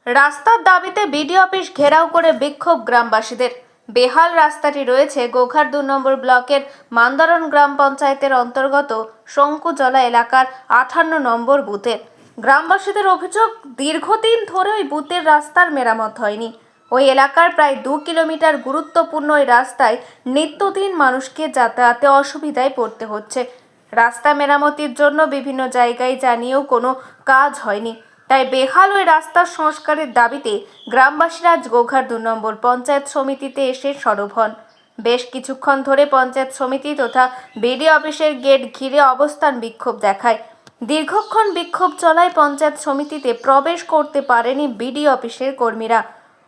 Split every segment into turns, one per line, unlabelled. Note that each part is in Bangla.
রাস্তার দাবিতে বিডিও অফিস ঘেরাও করে বিক্ষোভ গ্রামবাসীদের। বেহাল রাস্তাটি রয়েছে গোঘাট ২ নম্বর ব্লকের মান্দারণ গ্রাম পঞ্চায়েতের অন্তর্গত শঙ্কুজলা এলাকার ৫৮ নম্বর বুথের। গ্রামবাসীদের অভিযোগ, দীর্ঘদিন ধরে ওই বুথের রাস্তার মেরামত হয়নি। ওই এলাকার প্রায় ২ কিলোমিটার গুরুত্বপূর্ণ ওই রাস্তায় নিত্যদিন মানুষকে যাতায়াতে অসুবিধায় পড়তে হচ্ছে। রাস্তা মেরামতির জন্য বিভিন্ন জায়গায় জানিয়েও কোনো কাজ হয়নি। তাই বেহাল ওই রাস্তার সংস্কারের দাবিতে গ্রামবাসীরা আজ গোঘাট ২ নম্বর পঞ্চায়েত সমিতিতে এসে সরব হন। বেশ কিছুক্ষণ ধরে পঞ্চায়েত সমিতি তথা বিডিও অফিসের গেট ঘিরে অবস্থান বিক্ষোভ দেখায়। দীর্ঘক্ষণ বিক্ষোভ চলায় পঞ্চায়েত সমিতিতে প্রবেশ করতে পারেনি বিডিও অফিসের কর্মীরা।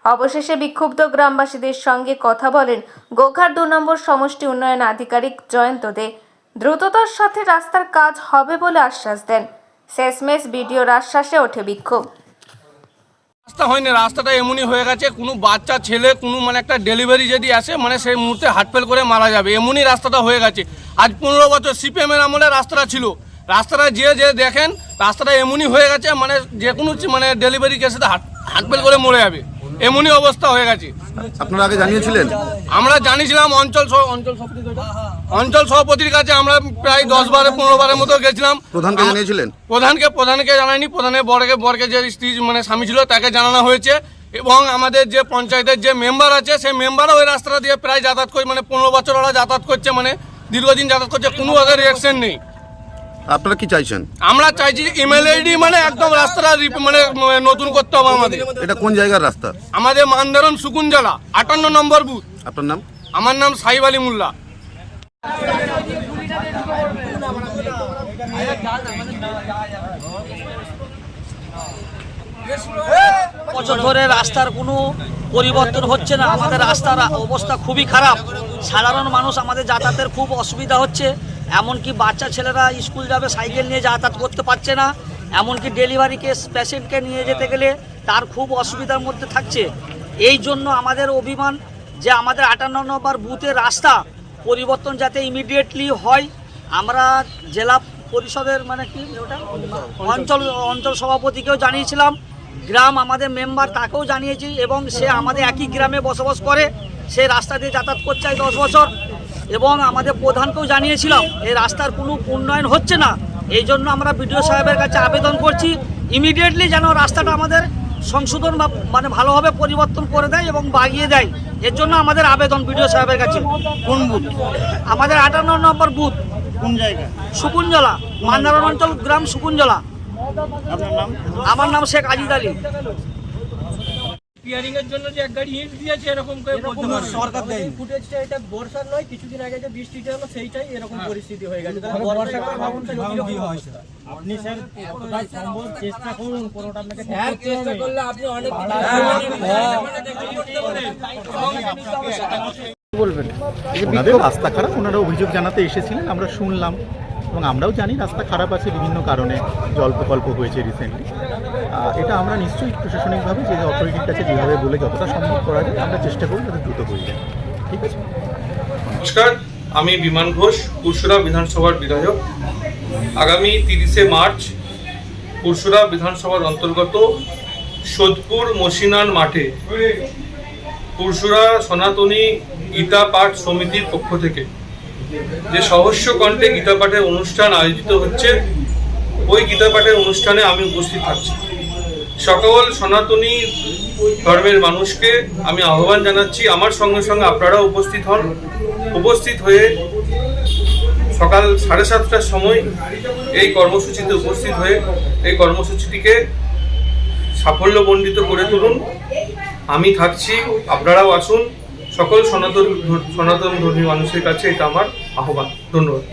অবশেষে বিক্ষুব্ধ গ্রামবাসীদের সঙ্গে কথা বলেন গোঘাট ২ নম্বর সমষ্টি উন্নয়ন আধিকারিক জয়ন্ত দে। দ্রুততার সাথে রাস্তার কাজ হবে বলে আশ্বাস দেন। শেষমেশ বিডিওর আশ্বাসে ওঠে বিক্ষোভ।
রাস্তা হয়নি, রাস্তাটা এমনই হয়ে গেছে, কোনো বাচ্চা ছেলে কোনো একটা ডেলিভারি যদি আসে সেই মুহূর্তে হার্টফেল করে মারা যাবে, এমনই রাস্তাটা হয়ে গেছে। আজ ১৫ বছর সিপিএমের আমলে রাস্তাটা ছিল, রাস্তাটা যে দেখেন রাস্তাটা এমনই হয়ে গেছে, যে কোনো ডেলিভারি কেসে হার্টফেল করে মরে যাবে, এমনই অবস্থা হয়ে গেছে।
আপনারা আগে জানিয়েছিলেন?
আমরা জানিয়েছিলাম অঞ্চল সভাপতির কাছে, আমরা প্রায় ১০-১৫ বারের মতো গেছিলাম।
প্রধানকে জানিয়েছিলেন?
প্রধানকে জানাইনি, প্রধানের বরকে যে স্ত্রী স্বামী ছিল তাকে জানানো হয়েছে, এবং আমাদের যে পঞ্চায়েতের যে মেম্বার আছে সেই মেম্বারও ওই রাস্তাটা দিয়ে প্রায় যাতায়াত করে, ১৫ বছর ওরা যাতায়াত করছে, দীর্ঘদিন যাতায়াত করছে, কোনো ওদের রিঅ্যাকশন নেই।
আপনারা কি চাইছেন?
আমরা চাইছি এমএলএডি একদম রাস্তাটা নতুন করতে হবে আমাদের।
এটা কোন জায়গার রাস্তা?
আমাদের মান্দারণ শকুঞ্জলা ৫৮ নম্বর বুথ।
আপনার নাম?
আমার নাম সাহিব আলী মোল্লা।
বছর ধরে রাস্তার কোনো পরিবর্তন হচ্ছে না, আমাদের রাস্তার অবস্থা খুবই খারাপ। সাধারণ মানুষ আমাদের যাতায়াতের খুব অসুবিধা হচ্ছে, এমনকি বাচ্চা ছেলেরা স্কুল যাবে সাইকেল নিয়ে যাতায়াত করতে পারছে না, এমনকি ডেলিভারি কেস পেশেন্টকে নিয়ে যেতে গেলে তার খুব অসুবিধার মধ্যে থাকছে। এই জন্য আমাদের অভিমান যে আমাদের ৫৮ নম্বর বুথের রাস্তা পরিবর্তন যাতে ইমিডিয়েটলি হয়। আমরা জেলা পরিষদের অঞ্চল সভাপতিকেও জানিয়েছিলাম, গ্রাম আমাদের মেম্বার তাকেও জানিয়েছি, এবং সে আমাদের একই গ্রামে বসবাস করে, সে রাস্তা দিয়ে যাতায়াত করছে 10 বছর, এবং আমাদের প্রধানকেও জানিয়েছিলাম এই রাস্তার কোনো উন্নয়ন হচ্ছে না। এই জন্য আমরা বিডিও সাহেবের কাছে আবেদন করছি ইমিডিয়েটলি যেন রাস্তাটা আমাদের সংশোধন বা ভালোভাবে পরিবর্তন করে দেয় এবং বাগিয়ে দেয়। এর জন্য আমাদের আবেদন বিডিও সাহেবের কাছে।
কোন বুথ?
আমাদের ৫৮ নম্বর বুথ।
কোন জায়গা?
শকুঞ্জলা, মান্দারণ অঞ্চল গ্রাম শকুঞ্জলা।
আপনার নাম?
আমার নাম শেখ আজিদ আলী।
পিয়ারিং এর জন্য যে এক গাড়ি ইট দিয়েছে এরকম করে বলতে পারে সরকার দেয়। ফুটেজটা এটা বর্ষার নয়, কিছুদিন আগে যে বৃষ্টিটা হলো সেইটাই এরকম পরিস্থিতি হয়ে গেছে। তাহলে বর্ষাকালে ভাবুন কি হয়। আপনি স্যার এতটা সম্ভব চেষ্টা করুন, কোনটা আপনাকে চেষ্টা করলে আপনি অনেক
বলবেন। ওনাদের রাস্তা খারাপ, ওনারা অভিযোগ জানাতে এসেছিলেন, আমরা শুনলাম, এবং আমরাও জানি রাস্তা খারাপ আছে বিভিন্ন কারণে, জল প্রকল্প হয়েছে রিসেন্টলি। এটা আমরা নিশ্চয়ই প্রশাসনিকভাবে যে অথরিটির কাছে যেভাবে বলে যতটা সম্ভব করা যায় আমরা চেষ্টা করি যাতে দ্রুত হয়ে যায়। ঠিক আছে।
নমস্কার, আমি বিমান ঘোষ, পুরসুরা বিধানসভার বিধায়ক। আগামী ৩০শে মার্চ পুরসুরা বিধানসভার অন্তর্গত সোদপুর মসিনান মাঠে পুরসুরা সনাতনী গীতা পাঠ সমিতির পক্ষ থেকে যে সহস্র কণ্ঠে গীতা পাঠের অনুষ্ঠান আয়োজিত হচ্ছে, ওই গীতা পাঠের অনুষ্ঠানে আমি উপস্থিত থাকছি। সকল সনাতনী ধর্মের মানুষকে আমি আহ্বান জানাচ্ছি আমার সঙ্গে সঙ্গে আপনারাও উপস্থিত হন। উপস্থিত হয়ে সকাল 7:30টার সময় এই কর্মসূচিতে উপস্থিত হয়ে এই কর্মসূচিটিকে সাফল্যমণ্ডিত করে তুলুন। আমি থাকছি, আপনারাও আসুন। সকল সনাতন ধর্মী মানুষের কাছে এটা আমার আহ্বান। ধন্যবাদ।